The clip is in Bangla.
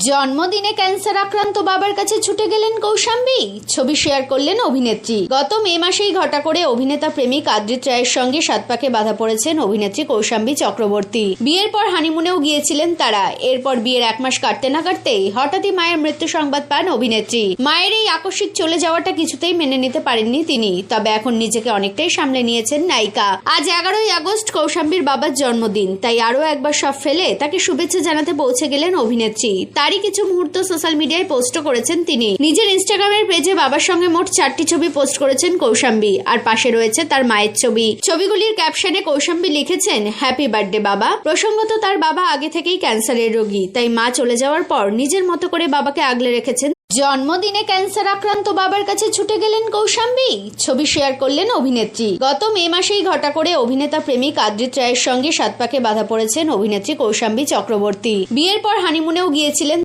জন্মদিনে ক্যান্সার আক্রান্ত বাবার কাছে ছুটে গেলেন কৌশাম্বী। ছবি শেয়ার করলেন অভিনেত্রী। গত মে মাসেই ঘটা করে অভিনেতা প্রেমিক আদ্রিত রায়ের সঙ্গে সাতপাকে বাঁধা পড়েছেন অভিনেত্রী কৌশাম্বী চক্রবর্তী। বিয়ের পর হানিমুনেও গিয়েছিলেন তারা। এরপর বিয়ের এক মাস কাটতে না কাটতেই হঠাৎই মায়ের মৃত্যু সংবাদ পান অভিনেত্রী। মায়ের এই আকস্মিক চলে যাওয়াটা কিছুতেই মেনে নিতে পারেননি তিনি। তবে এখন নিজেকে অনেকটাই সামলে নিয়েছেন নায়িকা। আজ 11ই আগস্ট কৌশাম্বীর বাবার জন্মদিন, তাই আরও একবার সব ফেলে তাকে শুভেচ্ছা জানাতে পৌঁছে গেলেন অভিনেত্রী। তারই কিছু মুহূর্ত সোশ্যাল মিডিয়ায় পোস্ট করেছেন তিনি। নিজের ইনস্টাগ্রামের পেজে বাবার সঙ্গে মোট 4টি ছবি পোস্ট করেছেন কৌশাম্বী, আর পাশে রয়েছে তার মায়ের ছবি। ছবিগুলির ক্যাপশনে কৌশাম্বী লিখেছেন, হ্যাপি বার্থডে বাবা। প্রসঙ্গত তার বাবা আগে থেকেই ক্যান্সারের রোগী, তাই মা চলে যাওয়ার পর নিজের মতো করে বাবাকে আগলে রেখেছেন। জন্মদিনে ক্যান্সার আক্রান্ত বাবার কাছে ছুটে গেলেন কৌশাম্বী। ছবি শেয়ার করলেন অভিনেত্রী। গত মে মাসেই ঘটা করে অভিনেতা প্রেমিক আদ্রিত রায়ের সঙ্গে সাতপাকে বাঁধা পড়েছেন অভিনেত্রী কৌশাম্বী চক্রবর্তী। বিয়ের পর হানিমুনেও গিয়েছিলেন